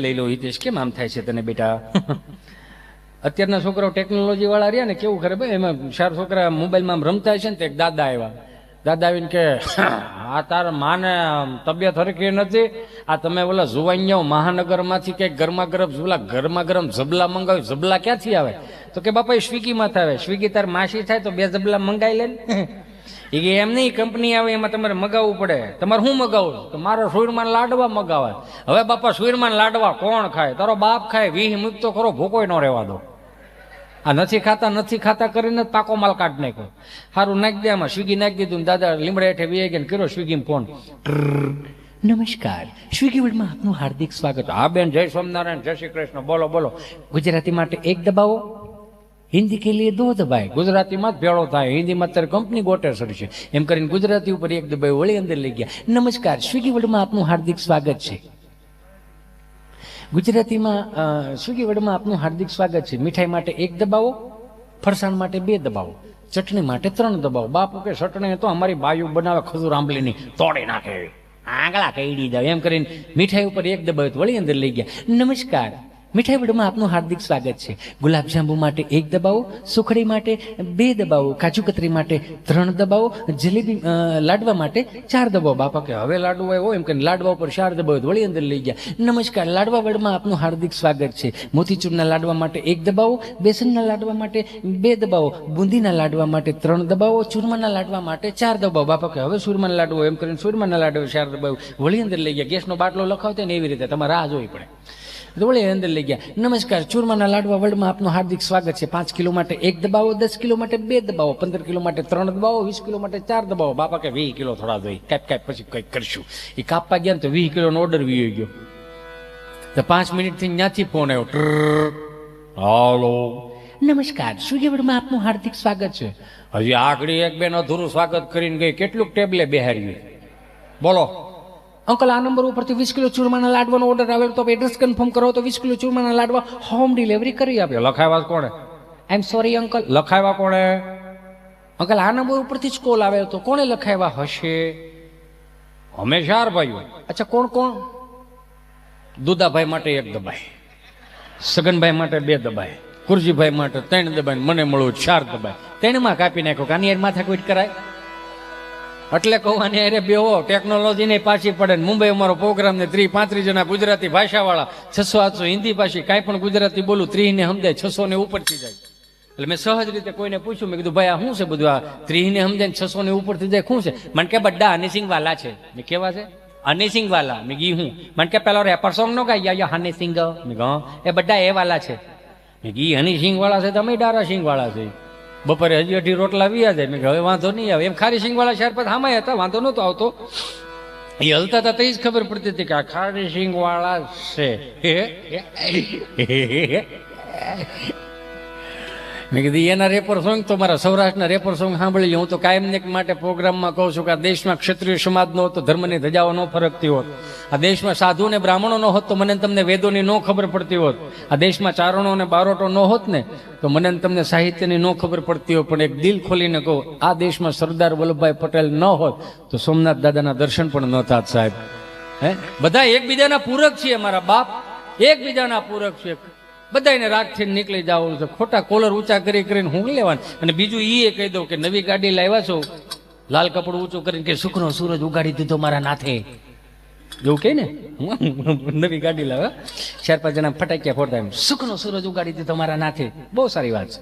લઈ લો હિતેશ, કેમ આમ થાય છે તને બેટા? અત્યારના છોકરાઓ ટેકનોલોજી વાળા રહ્યા ને, કેવું ખરે ભાઈ, એમાં ચાર છોકરા મોબાઈલમાં આમ રમતા છે ને, તો એક દાદા આવ્યા. દાદા આવીને કે, આ તારા માને તબિયત હરખી નથી, આ તમે ઓલા જુવાનિયાઓ મહાનગરમાંથી કંઈક ગરમા ગરમ ઝબલા મંગાવ્યું. ઝબલા ક્યાંથી આવે? તો કે બાપા એ સ્વિગીમાંથી આવે. સ્વિગી તાર માસી થાય તો 2 ઝબલા મંગાવી લે ને. એ કે એમ નહીં, કંપની આવે એમાં તમારે મગાવવું પડે. તમારે શું મગાવું? તો મારો સુરમાન લાડવા મગાવે. હવે બાપા સુરમાન લાડવા કોણ ખાય? તારો બાપ ખાય. 20 મૂક તો ખરો, ભૂકોય ન રહેવા દો. આ નથી ખાતા કરીને પાકો માલ કાઢ નાખ્યો. સારું નાખી દે આમાં, સ્વિગી નાખી દીધું. દાદા લીમડા હેઠે વી ગયા, કર્યો સ્વિગીમાં ફોન. નમસ્કાર, સ્વિગી વર્લ્ડમાં આપનું હાર્દિક સ્વાગત. હા બેન, જય સ્વામિનારાયણ, જય શ્રી કૃષ્ણ. બોલો બોલો. ગુજરાતી માટે 1 દબાવો, હિન્દી કે લીએ 2 દબાય. ગુજરાતીમાં જ ભેળો થાય, હિન્દીમાં અત્યારે કંપની ગોટેસર છે. એમ કરીને ગુજરાતી ઉપર 1 દબાય, વળી અંદર લઈ ગયા. નમસ્કાર, સ્વિગી વર્લ્ડમાં આપનું હાર્દિક સ્વાગત છે. ગુજરાતીમાં સ્વિગી વર્લ્ડમાં આપનું હાર્દિક સ્વાગત છે. મીઠાઈ માટે 1 દબાવો, ફરસાણ માટે 2 દબાવો, ચટણી માટે 3 દબાવો. બાપુ કે ચટણી તો અમારી બાયુ બનાવે, ખજૂર આંબલીની તોડી નાખે, આંગળા કઈડી જાય. એમ કરીને મીઠાઈ ઉપર 1 દબાવ્યું, વળી અંદર લઈ ગયા. નમસ્કાર, મીઠાઈ વર્લ્ડમાં આપનું હાર્દિક સ્વાગત છે. ગુલાબજાંબુ માટે 1 દબાવો, સુખડી માટે 2 દબાવો, કાજુ કતરી માટે 3 દબાવો, જલેબી લાડવા માટે 4 દબાવો. બાપા કે હવે લાડવા આવ્યો, એમ કે લાડવા ઉપર 4 દબાવો, વળી અંદર લઈ ગયા. નમસ્કાર, લાડવા વર્લ્ડમાં આપનું હાર્દિક સ્વાગત છે. મોતીચૂરના લાડવા માટે 1 દબાવો, બેસનના લાડવા માટે 2 દબાવો, બુંદીના લાડવા માટે 3 દબાવો, ચૂરમાના લાડવા માટે 4 દબાવો. બાપા કે હવે સુરમાના લાડવો, એમ કરીને સુરમાના લાડવા 4 દબાવો, વળી અંદર લઈ ગયા. ગેસનો બાટલો લખાવતો ને એવી રીતે તમારે રાહ જોવી પડે. વળી અંદર લઈ ગયા. નમસ્કાર, ચૂરમાના લાડવા વર્લ્ડમાં આપનું હાર્દિક સ્વાગત છે. 5 કિલો માટે 1 દબાવો, 10 કિલો માટે 2 દબાવો, 15 કિલો માટે 3 દબાવો, 20 કિલો માટે 4 દબાવો. બાપા કે 20 કિલો થોડા જોઈ, કાપ પછી કંઈક કરશું. એ કાપવા ગયા ને તો 20 કિલોનો ઓર્ડર વી ગયો. તો 5 મિનિટથી ત્યાંથી ફોન આવ્યો. હાલો, નમસ્કાર, સ્વિગી વર્લ્ડમાં આપનું હાર્દિક સ્વાગત છે. હજી આખડી એક બેન અધૂરું સ્વાગત કરીને ગઈ, કેટલુંક ટેબલે બેહાર્યું. બોલો અંકલ, આ નંબર ઉપરથી 20 કિલો ચૂરમાના લાડવાનો ઓર્ડર આવેલો, તો એડ્રેસ કન્ફર્મ કરો તો 20 કિલો ચૂરમાના લાડવા હોમ ડિલિવરી કરી આપ્યો. લખાવ્યા કોણે? આઈ એમ સોરી અંકલ. લખાવ્યા કોણે? અંકલ, આ નંબર ઉપરથી જ કોલ આવ્યો તો કોણે લખાવ્યા હશે? અમે 4 ભાઈઓ. અચ્છા, કોણ કોણ? દુદાભાઈ માટે 1 દબાય, સગનભાઈ માટે 2 દબાય, કુરજીભાઈ માટે 3 દબાય, મને મળ્યું 4 દબાય. 3માં કાપી નાખ્યો. કાની યાર માથાકૂટ કરાય? એટલે કહું, આની અરે બેહો, ટેકનોલોજી ને પાછી પડે. મુંબઈ અમારો પ્રોગ્રામ ને 30-35 જણા ગુજરાતી ભાષાવાળા, 600-800 હિન્દી ભાષી, કાંઈ પણ ગુજરાતી બોલું 30 ને સમજાય, 600 ને ઉપરથી જાય. એટલે મેં સહજ રીતે કોઈને પૂછ્યું, મેં કીધું ભાઈ આ શું છે બધું? આ 30 ને સમજાય 600 ને ઉપરથી જાય, શું છે? મને કે બડા હનીસિંગ વાલા છે. મેં કેવા છે? હનીસિંગ વાલા. મેં ગી હું. મને કે પેલો રેપર સોંગ નો ગાય હનીસિંગ. મેં કહું એ બડા એ વાલા છે. મેં ગી હનીસિંગ વાળા છે, તમે ડારા સિંગ વાળા છે. બપોરે હજી 2 રોટલા વ્યા જાય. મેં હવે વાંધો નહીં આવે. એમ ખારી સિંગ વાળા શહેર પર હામાય હતા, વાંધો નહોતો આવતો. એ હલતા હતા તો જ ખબર પડતી હતી કે આ ખારી સિંગ વાળા છે. મેં કીધું એના રેપર સોંગ તો મારા સૌરાષ્ટ્રના રેપર સોંગ સાંભળી લે. હું તો કાયમને માટે પ્રોગ્રામમાં કહું છું કે આ દેશમાં ક્ષત્રિય સમાજનો હોત તો ધર્મની ધજાઓ ન ફરકતી હોત. આ દેશમાં સાધુ ને બ્રાહ્મણો ન હોત તો મને તમને વેદોની ન ખબર પડતી હોત. આ દેશમાં ચારણો અને બારોટો ન હોત ને તો મને તમને સાહિત્યની ન ખબર પડતી હોત. પણ એક દિલ ખોલીને કહું, આ દેશમાં સરદાર વલ્લભભાઈ પટેલ ન હોત તો સોમનાથ દાદાના દર્શન પણ ન થાત સાહેબ. બધા એકબીજાના પૂરક છીએ. મારા બાપ એકબીજાના પૂરક છે. બધાને રાખીને નીકળી જવું છે. ખોટા કોલર ઊંચા કરીને હું લેવાનું. અને બીજું એ કહી દઉં કે નવી ગાડી લાવ્યા છો, લાલ કપડું ઊંચું કરીને કે સુખનો સૂરજ ઉગાડી દીધો મારા નાથે, એવું કહે ને. નવી ગાડી લાવ્યા, 4-5 જણા ફટાક્યા ફોડતા, એમ સુખનો સૂરજ ઉગાડી દીધો મારા નાથે. બહુ સારી વાત છે.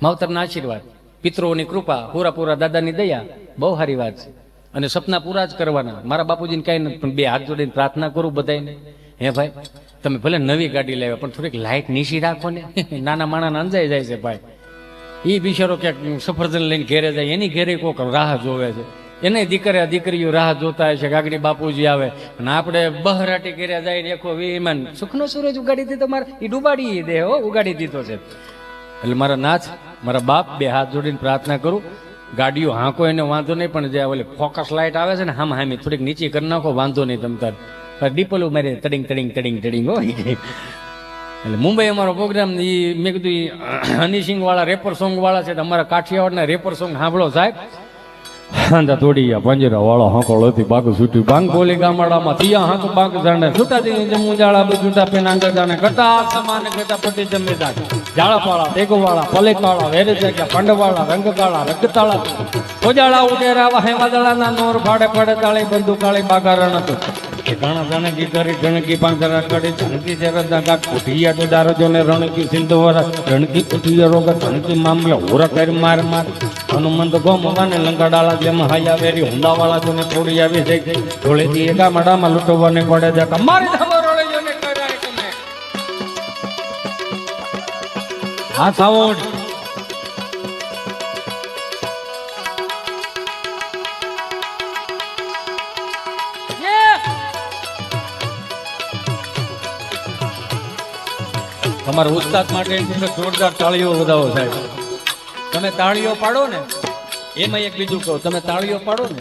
માવતરના આશીર્વાદ, પિતૃઓની કૃપા, પૂરા દાદાની દયા, બહુ સારી વાત છે. અને સપના પૂરા જ કરવાના. મારા બાપુજીને કાંઈ નથી, પણ 2 હાથ જોડીને પ્રાર્થના કરું બધાને, હે ભાઈ તમે ભલે નવી ગાડી લાવ્યા પણ થોડીક લાઇટ નીચી રાખો ને. નાના માણાને અંજાઈ જાય છે ભાઈ. એ બિચારો ક્યાંક સફરજન લઈને ઘેરે જાય, એની ઘેરે કોઈક રાહ જોવે છે. એને દીકરીઓ રાહ જોતા હોય છે કે આગળ બાપુજી આવે. અને આપણે બહરાટી ઘેરે જાય ને એકો વિમાન સુખનો સૂરજ ઉગાડી દીધો મારે, એ ડૂબાડી દે હો, ઉગાડી દીધો છે. એટલે મારા નાથ, મારા બાપ, 2 હાથ જોડીને પ્રાર્થના કરું, ગાડીઓ હાંકો એને વાંધો નહીં, પણ જે ઓલી ફોકસ લાઇટ આવે છે ને હામી થોડીક નીચી કરી નાખો, વાંધો નહીં. તમ તાર ડીપલું મારી તડિંગ હોય. એટલે મુંબઈ અમારો પ્રોગ્રામ, એ મેં કીધું હનીસિંગ વાળા રેપર સોંગ વાળા છે. અમારા કાઠિયાવાડના રેપર સોંગ સાંભળો સાહેબ. હાંધા તોડિયા પાંજરા વાળો હાંકળ હતી બાગ છૂટી બાંગ બોલી ગામડામાં થિયા હાંક બાગ જાણે છૂટા દી જમુ જાળા બજુટા પેનાંગ જાણે કટા સમાન કટા પટી જમેદાર જાળા પાળા તેગો વાળા પલે કાળા વેરે જગ્યા પાંડવાળા રંગ કાળા રગતાળા કોજાળા ઉડેરા વાહે વાદળાના નોર ફાડે ફાડે તાળી બંદુ કાળી બાગારણ હતું ઘણા જણકી કરી ગણકી પાંજરા કડી જણકી જરદા ગાક ઉઠિયા તો દારો જોને રણકી સિંધવરા રણકી ઉઠિયા રોગ રણકી મામ્યા હોરા કરી માર માર હનુમંત ગોમવાને લંકાડાલા જેમ હાયા વેરી હુંડાવાળા જોને થોડી આવી છે ઢોળેથી એકા મડામાં લૂંટવાને પડે જકા મારી ધમર રોળે જોને કરાય તમે આ સાવોડ તમારા ઉસ્તાદ માટે જોરદાર તાળીઓ વધાવો સાહેબ. તમે તાળીઓ પાડો ને એમાં એક બીજું કહો, તમે તાળીઓ પાડો ને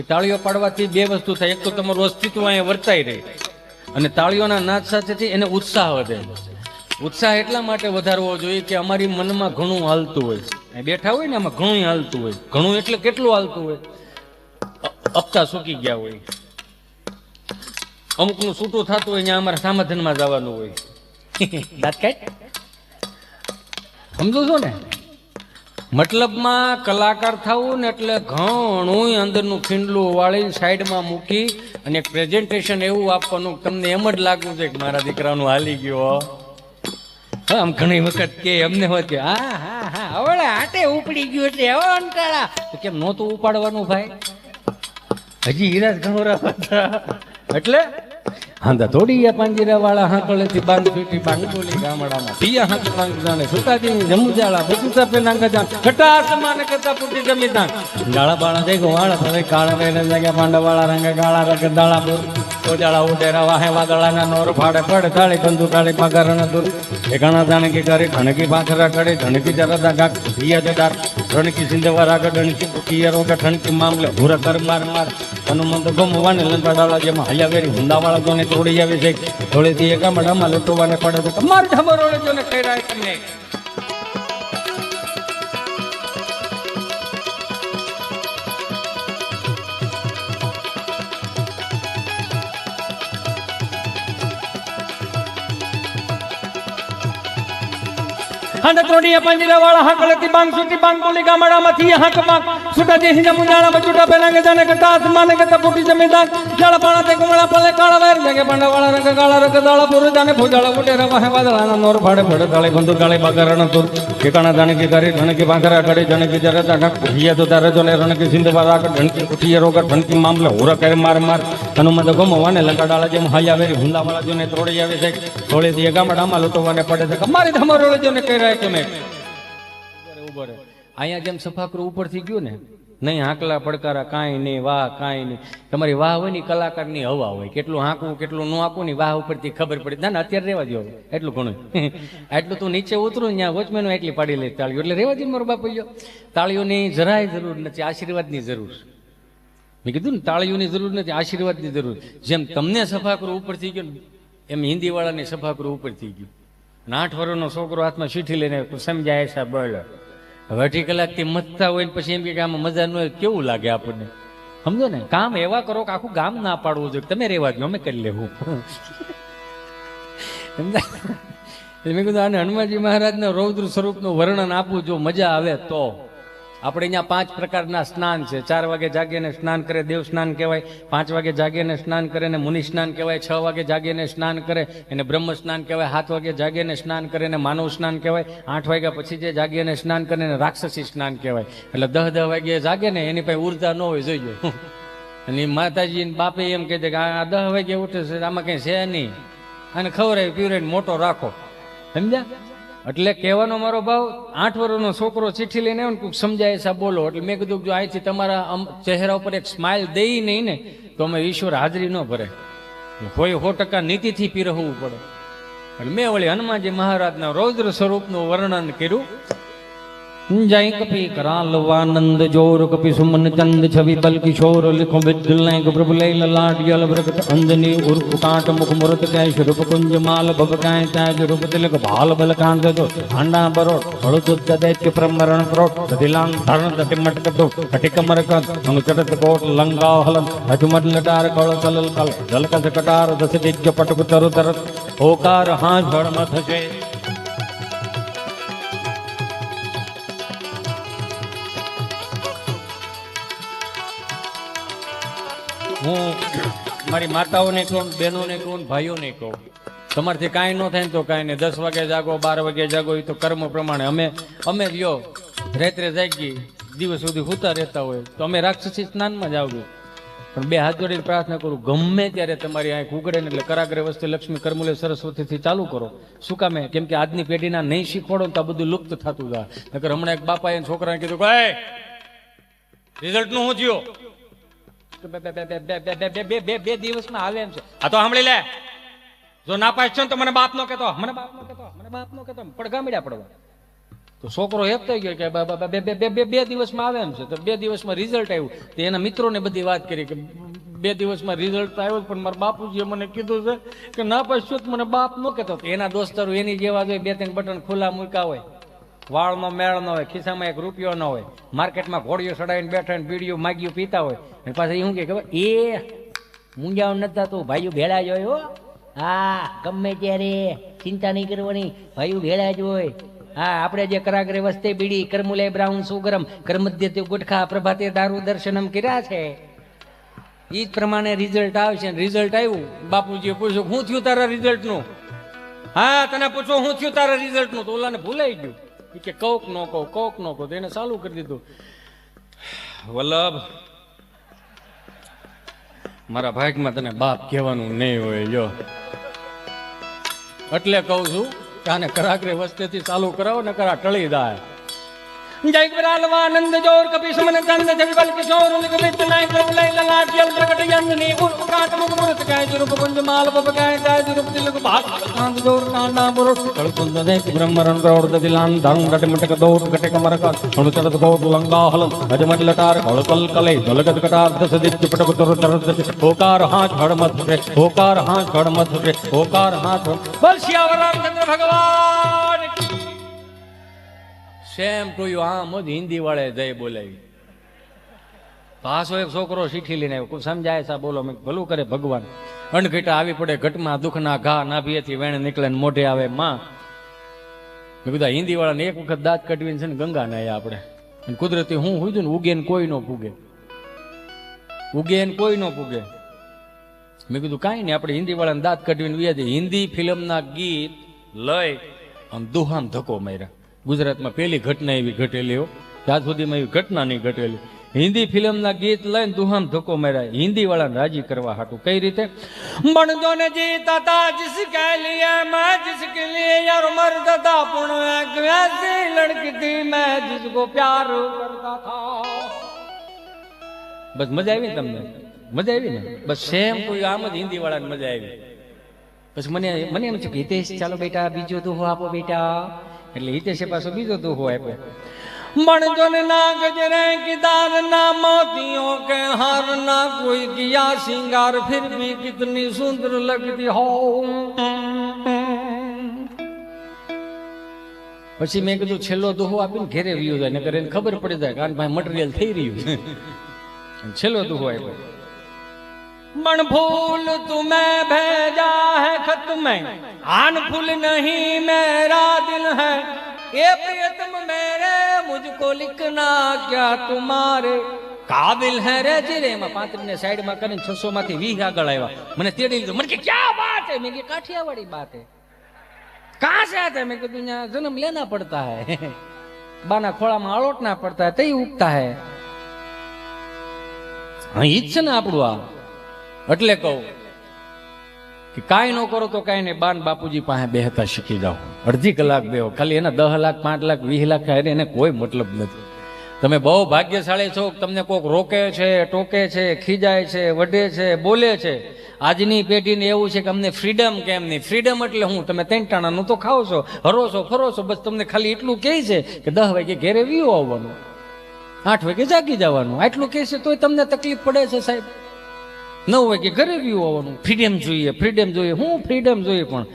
એ તાળીઓ પાડવાથી બે વસ્તુ થાય. એક તો તમારું અસ્તિત્વ અહીંયા વર્તાઈ રહે અને તાળીઓના નાદ સાથેથી એને ઉત્સાહ વધે. ઉત્સાહ એટલા માટે વધારવો જોઈએ કે અમારી મનમાં ઘણું હાલતું હોય, બેઠા હોય ને એમાં ઘણું હાલતું હોય. ઘણું એટલે કેટલું હાલતું હોય? હપ્તા સૂકી ગયા હોય, અમુકનું છૂટું થતું હોય, ત્યાં અમારે સામાધાનમાં જવાનું હોય. દાંત કાઢ સમજો છો ને? મતલબમાં કલાકાર થવું ને એટલે ઘણું અંદરનું ખીંડલું વાળી સાઈડમાં મૂકી અને એક પ્રેઝન્ટેશન એવું આપવાનું તમને એમ જ લાગવું છે કે મારા દીકરાનું હાલી ગયો. આમ ઘણી વખત કે અમને હોય કે હા હા હા હવે આટે ઉપડી ગયું એટલે હવે અંટાળા તો કેમ નહોતું ઉપાડવાનું ભાઈ? હજી હીરા ઘણો રાખતા એટલે હાંધા તોડિયા પાંજરા વાળા હાંકળેથી બાંગ છૂટી બાંગ બોલી ગામડામાં થિયા હાંક બાંગ જાણે સુતાજીની જમુજાળા બચુતા પેનાંગ જાણ કટા સમાન કરતા પૂટી જમી જાણ જાળા બાળા દેખો વાળા ભલે કાળા રેને જગ્યા પાંડવાળા રંગ કાળા રંગ દાળા બોર કોજાળા ઉડેરા વાહે વાદળાના નોર ફાડે ફાડે થાળી બંધુ કાળી પગારણ દૂર એ ઘણા જાણકી કરી ધણકી પાથરા કરી ધણકી જરદા ગાક થિયા જદાર ધણકી સિંધવા રાગ ધણકી પુકિયા રોગ ધણકી મામલે ભૂરા કર માર માર હનુમંત ગોમવાને લંકાડાલા જેમાં હલ્યા વેરી હુંડાવાળા જોને તોડી આવી છે થોડીથી એકા મડામાં લૂંટવાને પડે તો મારી ધમરોળે જોને કઈ રાય તમને હાંડા તોડિયા પાંજરા વાળા હાંકળેથી બાંગ છૂટી બાંગ બોલી ગામડામાંથી હાંક બાંગ છૂટા દેહી જમુજાળા બચુટા પેલાંગે જાણે કટા આસમાને કટા પૂટી જમીદાર જાળા પાણા તે કમળા પલે કાળા વેર જગે પાંડવાળા રંગ કાળા રંગ દાળા પૂર જાણે ફોજાળા ઉડે રવા હે વાદળાના નોર ફાડે ફડે તાળી બંધુ કાળી બાગારણ તુર ઠેકાણા જાણકી કરી ધણકી પાંખરા કરી જણકી જરતા ગાક ઉઠિયા તો તારે જોને રણકી સિંધવા રાગ ધણકી ઉઠિયા રોગ ધણકી મામલે હોરા કરે માર માર હનુમંત ગોમવાને લંકાડાળા જેમ હાયા વેરી હુંડાવાળા જોને તોડી આવે છે થોડીથી ગામડામાં લૂંટવાને પડે છે મારી ધમરોળે જોને કઈ રાય તમે ઉભો રહે. અહીંયા જેમ સફાકરું ઉપરથી ગયું ને નહીં હાંકલા પડકારા કાંઈ નહીં, વાહ કાંઈ નહીં. તમારી વાહ હોય ને કલાકારની હવા હોય, કેટલું હાંકવું કેટલું ન હાંકવું ને વાહ ઉપરથી ખબર પડી. ના અત્યારે રહેવા દો એટલું ઘણું એટલું તું નીચે ઉતરું ત્યાં વોચમેનો એટલી પાડી લે તાળીઓ એટલે રહેવા દે મારો બાપ. તાળીઓની જરાય જરૂર નથી, આશીર્વાદની જરૂર. મેં કીધું ને તાળીઓની જરૂર નથી, આશીર્વાદની જરૂર. જેમ તમને સફાકરું ઉપરથી ગયું એમ હિન્દી વાળાની સફાકરું ઉપરથી ગયું. 8 વર્ષનો છોકરો હાથમાં ચીઠી લઈને સમજાય છે બોલ હવે 2 કલાકથી મથતા હોય ને પછી એમ કે આમાં મજા ન હોય કેવું લાગે આપણને? સમજો ને, કામ એવા કરો કે આખું ગામ ના પાડવું જોઈએ. તમે રહેવા દો, અમે કરી લેવું. મેં કીધું આને હનુમાનજી મહારાજના રૌદ્ર સ્વરૂપનું વર્ણન આપવું જો મજા આવે તો. આપણે અહીંયા 5 પ્રકારના સ્નાન છે. 4 વાગે જાગીને સ્નાન કરે દેવ સ્નાન કહેવાય, 5 વાગે જાગીને સ્નાન કરે ને મુનિ સ્નાન કહેવાય, 6 વાગે જાગીને સ્નાન કરે એને બ્રહ્મ સ્નાન કહેવાય, 7 વાગે જાગીને સ્નાન કરે ને માનવ સ્નાન કહેવાય, 8 વાગ્યા પછી જે જાગીને સ્નાન કરે ને રાક્ષસી સ્નાન કહેવાય. એટલે 10 વાગે જાગે ને એની પાસે ઉર્જા ન હોય જોઈએ. અને માતાજી બાપે એમ કહે છે કે આ 10 વાગે ઉઠે છે આમાં કઈ છે નહીં, અને ખવડાવી પીવડાવીને મોટો રાખો. સમજ્યા? એટલે કહેવાનો મારો ભાવ 8 વર્ષનો છોકરો ચિઠ્ઠી લઈને આવ્યો ને કોઈક સમજાય છે બોલો. એટલે મેં કીધું જો અહીંથી તમારા ચહેરા ઉપર એક સ્માઇલ દઈ નહીં ને તો અમે ઈશ્વર હાજરી ન ભરે, કોઈ 100% નીતિથી પીરવવું પડે. એટલે મેં વળી હનુમાનજી મહારાજના રૌદ્ર સ્વરૂપનું વર્ણન કર્યું जय कपि करालवानंद जोर कपि सुमन चंद छवि बल किशोर लिखो विद्युलैक प्रभु लय ललाट यल भ्रगत अंजनी उर्फ काट मुख मुरत कैश रूप कुंज माल भव काय ताज रूप तिलक भाल बल कांत दो अंडा बरोट हळुत दैत्य प्रमरण प्रोट दिलांग धरण दति मटक दो कटिक मरक अंग चटत कोट लंगा हलन अजमद लटार कळ चलल कल जलकस कटार दस दिग्ज पटक तरु तरत ओकार हाथ भड़ मथ से હું મારી માતાઓને કહું, બહેનોને કહું, ભાઈઓને કહું, તમારથી કાંઈ ન થાય ને તો કાંઈ નહીં, 10 વાગે જાગો, 12 વાગે જાગો, એ તો કર્મ પ્રમાણે. અમે રહ્યો રાત્રે જાગી દિવસ સુધી સૂતા રહેતા હોય તો અમે રાક્ષસી સ્નાનમાં જ આવજો. પણ 2 હાથ જોડીને પ્રાર્થના કરું, ગમે ત્યારે તમારી આંખ ઉગડે ને એટલે કરાગ્રે વસ્તે લક્ષ્મી કરમુલે સરસ્વતીથી ચાલુ કરો. શું કામે? કેમ કે આજની પેઢીના નહીં શીખવાડો ને તો આ બધું લુપ્ત થતું જાય. નકર હમણાં એક બાપાએ છોકરાને કીધું કે રિઝલ્ટ નું શું થયું? બે દિવસમાં આવે એમ છે. આ તો સાંભળી લે, જો ના પાસ છો ને તો મને બાપ નો કહેતો, મને બાપ નો કહેતો, મને બાપ નો કહેતો, પડઘા મળ્યા પડવા. તો છોકરો હેપ થઈ ગયો કે બે દિવસમાં આવે એમ છે. તો 2 દિવસમાં રિઝલ્ટ આવ્યું. તો એના મિત્રોને બધી વાત કરી કે 2 દિવસમાં રિઝલ્ટ આવ્યો, પણ મારા બાપુજીએ મને કીધું છે કે ના પાસ છો તો મને બાપ નો કહેતો. એના દોસ્તારો એની જેવા જોઈએ, 2-3 બટન ખુલ્લા મૂક્યા હોય, વાળનો મેળ ન હોય, ખિસ્સામાં 1 રૂપિયો ન હોય, માર્કેટમાં ઘોડીઓ ચડાવીને બેઠા ને બીડીઓ માગ્યું પીતા હોય. અને પાછા શું કે ખબર, એ મૂંઝાવ નતા તું ભાઈઓ ભેળા જ હોય. હો હા, ગમે ત્યારે ચિંતા નહીં કરવાની, ભાઈઓ ભેળા જ હોય. હા, આપણે જે કરાગ્રે વસ્તે બીડી, કરમુલે બ્રાઉન સુગરમ, કરમધ્યતે ગુટખા, પ્રભાતે દારૂ દર્શનમ કર્યા છે. એ જ પ્રમાણે રિઝલ્ટ આવશે. રિઝલ્ટ આવ્યું, બાપુજીએ પૂછ્યું શું થયું તારા રિઝલ્ટ નું? હા, તને પૂછો શું થયું તારા રિઝલ્ટ નું? તો ઓલાને ભૂલાઈ ગયું કે કોક નો કહો, કોક નો કહો. તો એને ચાલુ કરી દીધું, વલ્લભ મારા ભાગમાં તને બાપ કહેવાનું નહીં હોય. જો એટલે કહું છું કે આને કરાગ્રે વસ્તેથી ચાલુ કરાવો ને કરા ટળી જાય. જય વિરાલવાનંદ જોર કપી સુમન ચંદ જય બલ કિશોર લિખ વિદ્યુલૈક પ્રભુ લય લલાટ यल प्रकट अंजनी उर्फ काट मुख मुरत कैच रूप कुंज माल भव काय ताज रूप तिलक भाल कांत जोर कांडा बरोट कळकुंद दैत्य ब्रह्मरण प्रौढ़ दिलान धर्म डट मटक दौर कटक मरक अणु चरत गोट लंगा हलन अजमत लटार कळकल कले जलगत कटार दस दिक्च पटक तर तरत ओकार हाथ हड़ मत रे, ओकार हाथ हड़ मत रे, ओकार हाथ बोल सियावर रामचंद्र भगवान की. Same to you. આમ જ હિન્દી વાળે જય બોલાવી. પાછો એક છોકરો શીખી લઈને આવ્યો, સમજાય સા બોલો. મેં ભલું કરે ભગવાન. અણઘટા આવી પડે ઘટમાં, દુઃખના ઘા નાભીએથી વેણ નીકળે ને મોઢે આવે માં. મેં કીધું હિન્દી વાળાને એક વખત દાંત કઢવીને છે ને ગંગા નાયા આપણે. કુદરતી હું હોય ને ઉગે ને કોઈ ન પૂગે, ઉગે ને કોઈ ન પૂગે. મેં કીધું કાંઈ નહીં, આપણે હિન્દી વાળાને દાંત કઢવીને વ્યાજે. હિન્દી ફિલ્મના ગીત લઈ આમ દુહામ ધક્કો માર્યા. ગુજરાતમાં પહેલી ઘટના એવી ઘટેલી હો, ત્યાં સુધીમાં એવી ઘટના નહીં ઘટેલી. હિન્દી ફિલ્મના ગીત લઈને દુહામ ધક્કો માર્યા હિન્દી વાળાને રાજી કરવા હાટું. કઈ રીતે? બણજો ને જીતા તા જિસકે લીએ મેં જિસકે લીએ યાર મરતા તા પણ એક ऐसी लड़की थी मैं जिसको प्यार करता था. બસ મજા આવી તમને? મજા આવી ને? બસ સેમ ટુ આમ જ હિન્દી વાળાને મજા આવી. પછી મને એમ થયું કે હિતેશ ચાલો બેટા બીજો દુહો આપો બેટા. એટલે હિતેશે પાછો બીજો દુહો આપ્યો. बणजो ने ना गजरे की दार ना मोतियों के हार ना कोई किया सिंगार फिर भी कितनी सुंदर लगती हो. પછી મેં કીધું છેલ્લો દુહો આપીને ઘેરે વ્યુ જાય ને કરે ખબર પડી જાય કારણ ભાઈ મટીરિયલ થઈ રહ્યું. છેલ્લો દુહો આપ્યો. मन फूल तुम्हें भेजा है खत में आन फूल नहीं मेरा दिल है ये प्रियतम मेरे मुझको लिखना क्या तुम्हारे काबिल है रे जीरे में 35 ने साइड में કરીને 600 માંથી 20 આગળ આવ્યા. મને તેડી લીધો. મને કે क्या बात है? मैं कि काठियावाड़ी बात है. कहां से आते? मैं कहती यहाँ जन्म लेना पड़ता है, बाना खोड़ा में अलोटना पड़ता है, तई उगता है. हाँ ઈ જ છે ને આપણું આ. એટલે કહું કે કાંઈ ન કરો તો કાંઈ નહીં, બાન બાપુજી પાસે બેહતા શીખી જાઓ. અડધી કલાક બેહો, ખાલી એના 10 લાખ 5 લાખ 20 લાખ થાય એને કોઈ મતલબ નથી. તમે બહુ ભાગ્યશાળી છો, તમને કોઈક રોકે છે, ટોકે છે, ખીજાય છે, વઢે છે, બોલે છે. આજની પેઢીને એવું છે કે અમને ફ્રીડમ કેમ નહીં. ફ્રીડમ એટલે હું, તમે ત્રણ ટાણાનું તો ખાઓ છો, હરો છો, ફરો છો, બસ તમને ખાલી એટલું કહે છે કે 10 વાગે ઘેરે વીવો આવવાનું, 8 વાગે જાગી જવાનું, આટલું કહે છે તોય તમને તકલીફ પડે છે સાહેબ. 9 વાગે ઘરે વીવો આવવાનું. ફ્રીડમ જોઈએ, ફ્રીડમ જોઈએ. હું ફ્રીડમ જોઈએ, પણ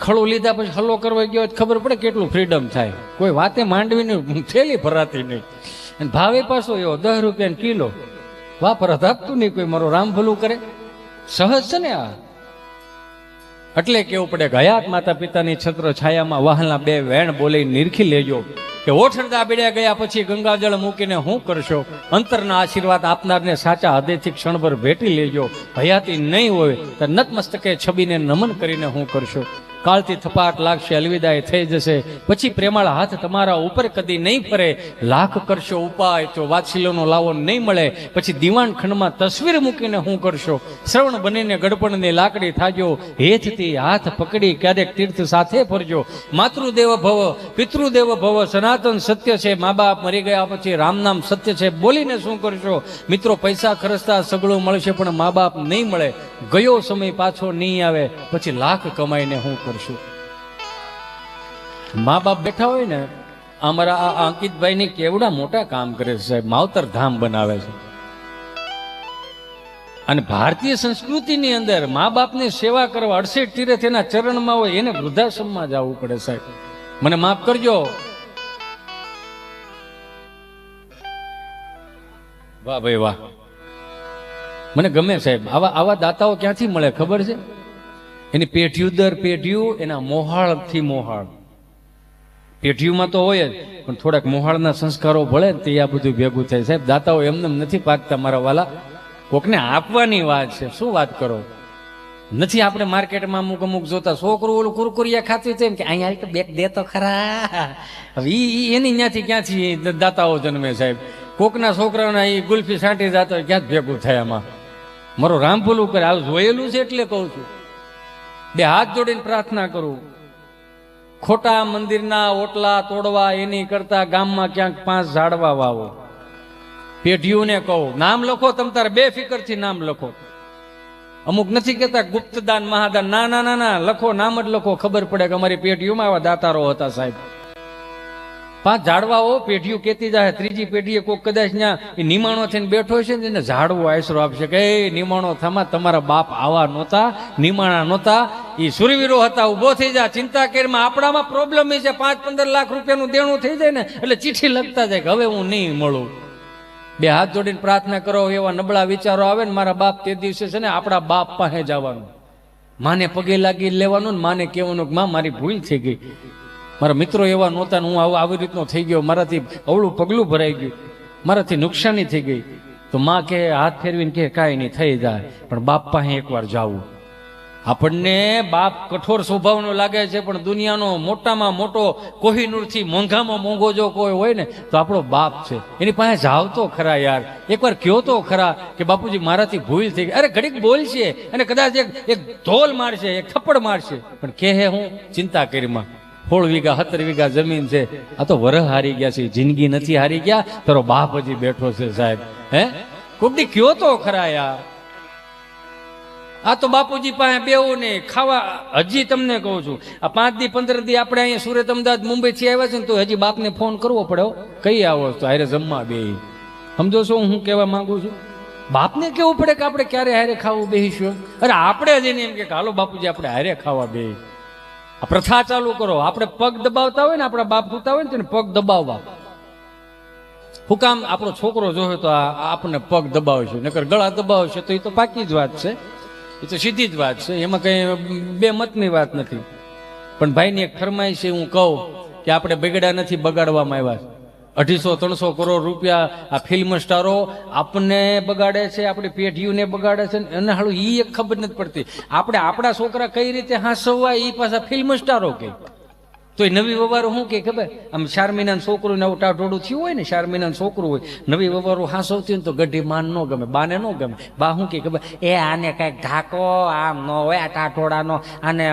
ખડું લીધા પછી હલ્લો કરવા ગયો ખબર પડે કેટલું ફ્રીડમ થાય. કોઈ વાતે માંડવીને થેલી ભરાતી નહીં, અને ભાવે પાછો એવો 10 રૂપિયા કિલો, વાપરત આપતું નહીં કોઈ. મારો રામ ભલું કરે. સહજ છે ને આ. એટલે કેવું પડે કે હયાત માતા પિતાની છત્ર છાયામાં વહાલના 2 વેણ બોલી નિરખી લેજો કે ઓઠણદા બેડ્યા ગયા પછી ગંગાજળ મૂકીને હું કરશો. અંતરના આશીર્વાદ આપનારને સાચા હૃદયથી ક્ષણભર ભેટી લેજો. હયાતી નહીં હોય તો નતમસ્તકે છબીને નમન કરીને હું કરશો. કાળથી થપાટ લાગશે, અલવિદાય થઈ જશે, પછી પ્રેમાળ હાથ તમારા ઉપર કદી નહીં ફરે. લાખ કરશો ઉપાય તો વાત્સલ્યનો લાવો નહીં મળે. પછી દિવાણ ખંડમાં તસવીર મૂકીને હું કરશો. શ્રવણ બનીને ગડપણની લાકડી થાજો. હેતથી હાથ પકડી ક્યારેક તીર્થ સાથે ફરજો. માતૃદેવ ભવ, પિતૃદેવ ભવ, સનાતન સત્ય છે. મા બાપ મરી ગયા પછી રામ નામ સત્ય છે, બોલીને શું કરશો. મિત્રો પૈસા ખર્ચતા સગળું મળશે પણ મા બાપ નહીં મળે. ગયો સમય પાછો નહીં આવે, પછી લાખ કમાઈને હું કરશું. મા બાપ બેઠા હોય ને, અમારા આ અંકિતભાઈ ની કેવડા મોટા કામ કરે છે સાહેબ. માવતર ધામ બનાવે છે. અને ભારતીય સંસ્કૃતિની અંદર મા બાપની સેવા કરવા 68 તીર્થ એના ચરણમાં હોય, એને વૃદ્ધાશ્રમમાં જવું પડે સાહેબ. મને માફ કરજો. વાહ ભાઈ વાહ, મને ગમે સાહેબ. આવા દાતાઓ ક્યાંથી મળે ખબર છે? એની પેઢીઓ દર પેઢીઓ એના મોહાળથી મોહાળ. પેઢીઓમાં તો હોય જ, પણ થોડાક મોહાળના સંસ્કારો ભળે ને તે આ બધું ભેગું થાય સાહેબ. દાતાઓ એમને નથી પાકતા મારા વાલા. કોકને આપવાની વાત છે. શું વાત કરો? નથી આપણે માર્કેટમાં અમુક જોતા છોકરું ઓલું કુરકુરિયા ખાતું છે એમ કે અહીંયા તો બેક દે તો ખરા. હવે એની ત્યાંથી ક્યાંથી દાતાઓ જન્મે સાહેબ. કોકના છોકરાના એ ગુલ્ફી છાંટી જતા હોય, ક્યાં ભેગું થાય આમાં? મારો રામ ભલું કરે. આ જોયેલું છે એટલે કહું છું. 2 હાથ જોડીને પ્રાર્થના કરું. ખોટા મંદિરના ઓટલા તોડવા એની કરતા ગામમાં ક્યાંક 5 ઝાડવા વાવો. પેઢીઓને કહું, નામ લખો તમ તારે, બેફિકરથી નામ લખો. અમુક નથી કહેતા ગુપ્તદાન મહાદાન, ના ના ના ના, લખો, નામ જ લખો. ખબર પડે કે અમારી પેઢીઓમાં આવા દાતારો હતા સાહેબ. 5 ઝાડવાઓ પેઢીઓ કેતી જાય. ત્રીજી પેઢીએ કોઈ કદાચ ત્યાં નિમાણો થઈને બેઠો છે ને, એને ઝાડવો આશરો આપશે કે એ નિમાણો થામા, તમારા બાપ આવા નહોતા, નિમાણા નહોતા, એ સુરવીરો હતા, ઉભો થઈ જા. ચિંતા કરીમાં આપણામાં પ્રોબ્લેમ છે. 5-15 લાખ રૂપિયાનું દેણું થઈ જાય ને એટલે ચીઠી લખતા જાય કે હવે હું નહીં મળું. 2 હાથ જોડીને પ્રાર્થના કરો. એવા નબળા વિચારો આવે ને, મારા બાપ તે દિવસે છે ને આપણા બાપ પાસે જવાનું, માને પગે લાગી લેવાનું, માને કહેવાનું કે માં મારી ભૂલ થઈ ગઈ, મારા મિત્રો એવા નહોતા, હું આવી રીતનો થઈ ગયો, મારાથી અવળું પગલું ભરાઈ ગયું, મારાથી નુકસાની થઈ ગઈ. તો માં કે હાથ ફેરવીને કે કાંઈ નહીં, થઈ જાય. પણ બાપ પાસે એકવાર જાવું. આપણને બાપ કઠોર સ્વભાવનો લાગે છે, પણ દુનિયાનો મોટામાં મોટો કોહિનૂરથી મોંઘામાં મોંઘો જો કોઈ હોય ને તો આપણો બાપ છે. એની પાસે જાવ તો ખરા યાર, એકવાર કહો તો ખરા કે બાપુજી મારાથી ભૂલ થઈ ગઈ. અરે ઘડીક બોલશે અને કદાચ એક ધોલ મારશે, એક થપ્પડ મારશે, પણ કહે હું ચિંતા કરીમાં 16 વીઘા 17 વીઘા જમીન છે, આ તો વરહ હારી ગયા છે, જિંદગી નથી હારી ગયા, તારો બાપ હજી બેઠો છે સાહેબ. હે કોકડી કયો તો ખરા યાર. આ તો બાપુજી પાસે બેવું નહીં ખાવા. હજી તમને કહું છું, આ 5 દી 15 દી આપણે અહીંયા સુરત અમદાવાદ મુંબઈ થી આવ્યા છે ને તો હજી બાપને ફોન કરવો પડે. કઈ આવો તો હારે જમવા બે. સમજો છો હું કહેવા માંગુ છું? બાપને કેવું પડે કે આપણે ક્યારે હારે ખાવું બેસીશું? અરે આપણે જઈને એમ કે હાલો બાપુજી આપણે હારે ખાવા બે. આ પ્રથા ચાલુ કરો. આપણે પગ દબાવતા હોય ને, આપણા બાપ સુતા હોય ને તેને પગ દબાવવા. હું કામ? આપણો છોકરો જોયો તો આપણને પગ દબાવશે, નકર ગળા દબાવશે તો એ તો પાકી જ વાત છે, એ તો સીધી જ વાત છે, એમાં કઈ બે મતની વાત નથી. પણ ભાઈની એક ફરમાઈશ છે, હું કહું કે આપણે બગડ્યા નથી, બગાડવામાં આવ્યા. 250-300 કરોડ રૂપિયા આ ફિલ્મ સ્ટારો આપણને બગાડે છે, આપણી પેઢીઓને બગાડે છે, અને હાલું એ એક ખબર નથી પડતી. આપણે આપણા છોકરા કઈ રીતે હાંસવવા એ પાછા ફિલ્મ સ્ટારો કે તો એ નવી વવારું શું કે ખબર, આમ 4 મહિનાનું છોકરું નવું ટાઢોડું થયું હોય ને, 4 મહિનાનું છોકરું હોય, નવી વવારું હાંસવતી ને તો ગઢી માન ન ગમે, બાને ન ગમે. બા શું કે ખબર, એ આને કઈક ઢાકો, આમ ન હોય ટાઢોડાનો, આને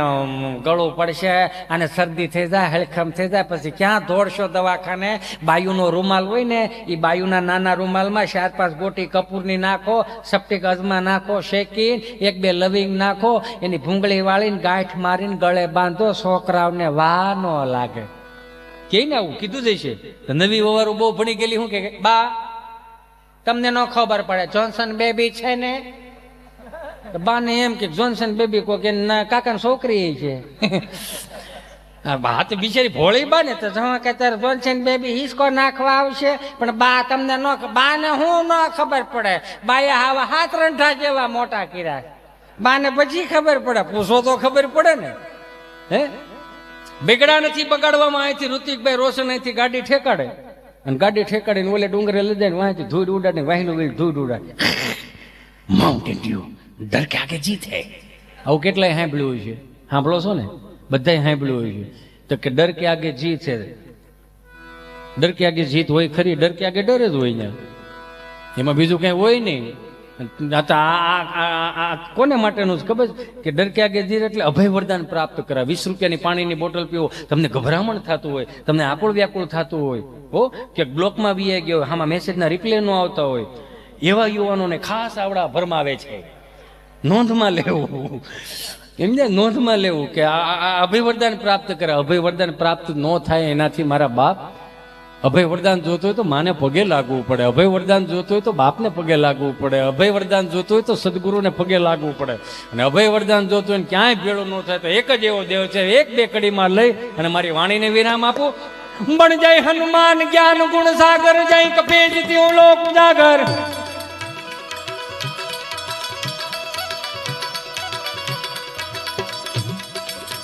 ગળું પડશે, આને શરદી થઈ જાય, હળખમ થઈ જાય, પછી ક્યાં દોડશો દવાખાને. બાયુનો રૂમાલ હોય ને, એ બાયુના નાના રૂમાલમાં 4-5 ગોટી કપૂરની નાખો, સપ્ટિક અજમા નાખો, શેકીને 1-2 લવિંગ નાખો, એની ભૂંગળી વાળીને ગાંઠ મારીને ગળે બાંધો, છોકરાઓને વા ન લાગે. કે ને આવું કીધું જશે. નવી વવારું બહુ ભણી ગયેલી શું કે, બા તમને ન ખબર પડે જોન્સન બેબી છે ને. બાને એમ કે જોન્સન બેબી કો કે ના કાકા છોકરી છે. બા તો બિચારી ભોળી બા ને, તો કે તારે જોન્સન બેબી હિસકો નાખવા આવશે, પણ બા તમને ન, બાને હું ન ખબર પડે. બાએ આવા 7 રંઠા જેવા મોટા કર્યા. બાને પછી ખબર પડે, પૂછો તો ખબર પડે ને. હે બગડા નથી બગાડવામાં. અહીંથી ઋતિકભાઈ રોશન અહીંથી ગાડી ઠેકાડે, અને ગાડી ઠેકાડીને ઓલે ડુંગરે લઈ જાય, વાંચી ધૂળ ઉડાડે, વાહિનું વેલ ધૂળ ઉડાડે. માઉન્ટેન ડ્યુ ડર કે આગે જીત હે. આવું કેટલાય સાંભળ્યું હોય છે, સાંભળો છો ને બધાય સાંભળ્યું હોય છે. તો કે ડર કે આગે જીત છે. ડર કે આગે જીત હોય ખરી, ડર કે આગે ડર જ હોય ને, એમાં બીજું કઈ હોય નહીં. કોને માટેનું ખબર કે ડર કે આગે જીત એટલે અભય વરદાન પ્રાપ્ત કરા. 20 રૂપિયાની પાણીની બોટલ પીવો, તમને ગભરામણ થતું હોય, તમને આકુળ વ્યાકુળ થતું હોય, હો કે બ્લોકમાં વી ગયો, આમાં મેસેજના રિપ્લે નો આવતા હોય, એવા યુવાનોને ખાસ આવડા ભરમાવે છે. નોંધમાં લેવું, એમને નોંધમાં લેવું કે આ અભય વરદાન પ્રાપ્ત કરે. અભય વરદાન પ્રાપ્ત ન થાય એનાથી મારા બાપ, અભય વરદાન જોતો હોય તો માને પગે લાગવું પડે, અભય વરદાન જોતો હોય તો બાપને પગે લાગવું પડે, અભય વરદાન જોતો હોય તો સદગુરુને પગે લાગવું પડે. અને અભય વરદાન જોતો હોય ક્યાંય ભેળો ન થાય તો એક જ એવો દેવ છે. 1-2 કડીમાં લઈ અને મારી વાણીને વિરામ આપું. બણ જાય હનુમાન જ્ઞાન ગુણ સાગર, જાય કપેજ ત્યો લોક ઉજાગર.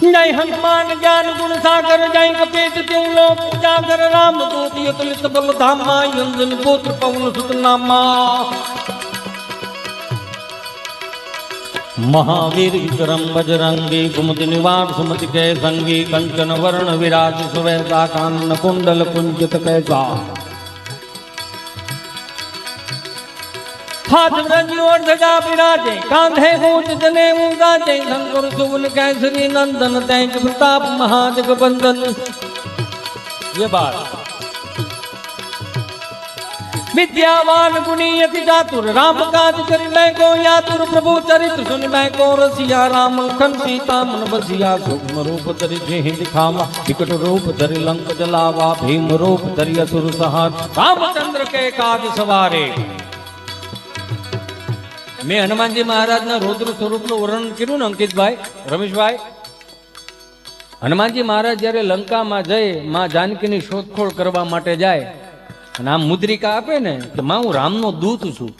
જય હનુમાન જ્ઞાન ગુણ સાગર, જય કપેજ ત્યો લોક ઉજાગર. રામ દૂત યતુલિત બલ ધામા, અંજન પુત્ર પવન સુત નામા. મહાવીર વિક્રમ બજરંગી, કુમતિ નિવાર સુમતિ કે સંગી. કંચન વર્ણ વિરાજ સુવેદા, કાનન કુંડલ કુંજિત कैसा. हाथ ब्रज और ध्वजा विराजे, कांधे ऊंच जने ऊंचाजे. शंकर सुवन केसरी नंदन, तेज प्रताप महाजगबंदन. ये बात. विद्यावान गुणी अति चातुर, राम काज करिबै को यातुर. प्रभु चरित्र सुनिबै को रसिया, राम लखन सीता मन बसिया. सूक्ष्म रूप धरि जेहि दिखावा, विकट रूप धरि लंक जलावा. भीम रूप धरि असुर संहार, रामचंद्र के काज सवारे. મેં હનુમાનજી મહારાજના રૌદ્ર સ્વરૂપનું વર્ણન કર્યું ને અંકિતભાઈ, રમેશભાઈ. હનુમાનજી મહારાજ જયારે લંકામાં જઈ માં જાનકીની શોધખોળ કરવા માટે જાય અને આમ મુદ્રિકા આપે ને કે માં હું રામનો દૂત છું,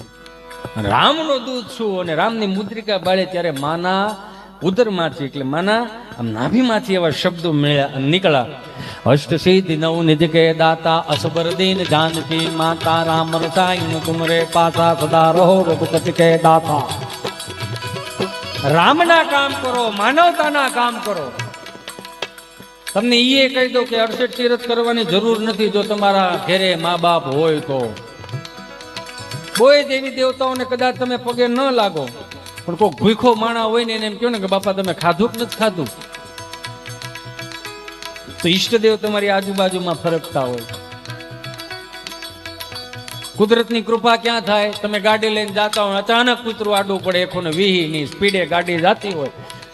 રામનો દૂત છું, અને રામની મુદ્રિકા બાળે ત્યારે માના ઉદરમાંથી એટલે માના આમ નાભીમાંથી એવા શબ્દો નીકળ્યા. અષ્ટ સિદ્ધિ નવ નિધિ કે દાતા, અસબર દીન જાનકી માતા. રામ રસાયણ તુમરે પાસા, સદા રહો રઘુપતિ કે દાતા. રામના કામ કરો, માનવતાના કામ કરો. તમને એ કહી દો કે 68 તીરથ કરવાની જરૂર નથી જો તમારા ઘેરે મા બાપ હોય તો. કોઈ દેવી દેવતાઓને કદાચ તમે પગે ન લાગો, પણ કોઈ ભૂખો માણા હોય ને એને એમ કહો ને કે બાપા તમે ખાધું કે નથી ખાધું, તો ઈષ્ટદેવ તમારી આજુબાજુમાં ફરકતા હોય. કુદરતની કૃપા ક્યાં થાય, તમે ગાડી લઈને જાતા હોય, અચાનક કૂતરું આડું પડે, 120 ની સ્પીડે ગાડી જાતી હોય,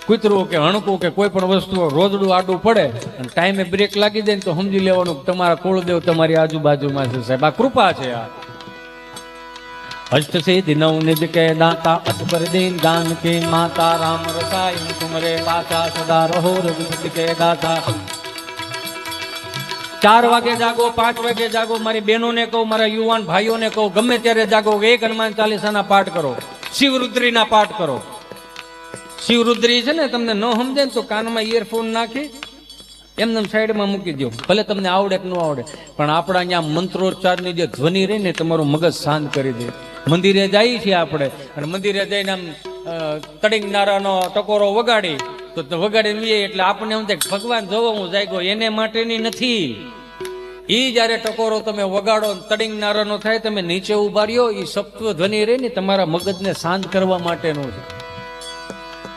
કૂતરું કે હણકું કે કોઈ પણ વસ્તુ રોજડું આડું પડે અને ટાઈમે બ્રેક લાગી જાય ને તો સમજી લેવાનું તમારા કુળદેવ તમારી આજુબાજુમાં છે. સાહેબ આ કૃપા છે. આ અષ્ટ સિદ્ધિ નવ નિધિ કે દાતા, અસબર દીન જાનકી માતા. રામ રસાયણ તુમરે પાસા, સદા રહો રઘુપતિ કે દાતા. 4 વાગે જાગો, 5 વાગે જાગો. મારી બહેનોને કહું, મારા યુવાન ભાઈઓને કહું, ગમે ત્યારે જાગો. 1 હનુમાન ચાલીસાના પાઠ કરો, શિવરુદ્રીના પાઠ કરો. શિવરુદ્રી છે ને, તમને ન સમજે ને તો કાનમાં ઇયરફોન નાખી એમને સાઈડમાં મૂકી દો. ભલે તમને આવડે કે ન આવડે, પણ આપણા અહીંયા મંત્રોચ્ચારની જે ધ્વનિ રહી ને તમારું મગજ શાંત કરી દે. મંદિરે જઈએ છીએ આપણે, અને મંદિરે જઈને આમ તડીંગનારાનો ટકોરો વગાડી તો વગાડી લઈએ એટલે આપણને એમ થાય કે ભગવાન જોવો હું જાગ્યો, એને માટેની નથી. ઈ જયારે ટકોરો તમે વગાડો તડીંગનારાનો થાય, તમે નીચે ઉભા રહ્યો, ઈ સપ્તવ ધ્વનિ રહે ને તમારા મગજને શાંત કરવા માટેનું છે.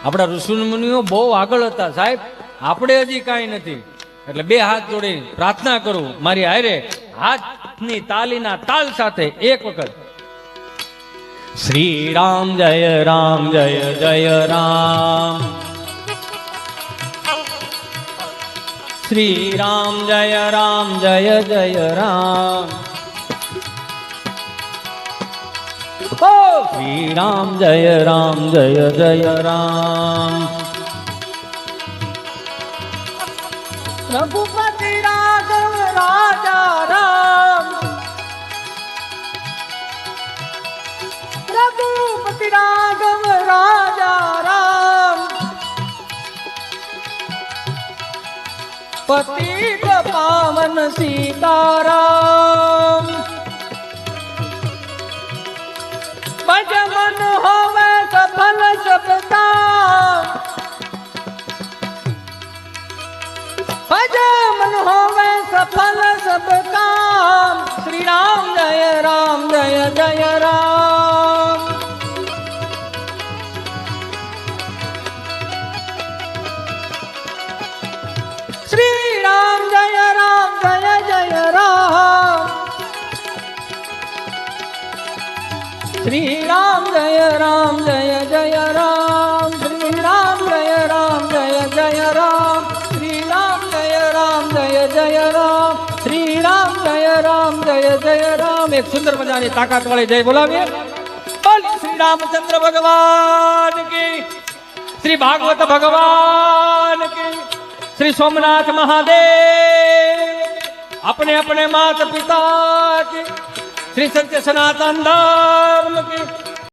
આપણા ઋષિમુનિઓ બહુ આગળ હતા સાહેબ, આપણે હજી કાંઈ નથી. એટલે બે હાથ જોડી પ્રાર્થના કરું, મારી હારે હાથની તાલીના તાલ સાથે એક વખત શ્રી રામ જય જય રામ, શ્રી રામ જય જય રામ, ઓ શ્રી રામ જય જય રામ. રઘુપતિ રાઘવ રાજા રામ, રઘુપતિ રાઘવ રાજા રામ, પતિત પાવન સીતારામ. ભજ મન હોવે સફલ સબ કામ, ભજ મન હોવે સફલ સબ કામ. શ્રી રામ જય જય રામ. શ્રી રામ જય જય રામ. શ્રી રામ જય જય રામ. શ્રી રામ જય જય રામ. શ્રી રામ જય જય રામ. શ્રી રામ જય જય રામ. એક સુંદર મજાની તાકાત વાળી જય બોલાવીએ. બોલી શ્રી રામચંદ્ર ભગવાન કી, શ્રી ભાગવત ભગવાન કી, શ્રી સોમનાથ મહાદેવ, अपने अपने माता पिता की, श्री सत्य सनातन धर्म की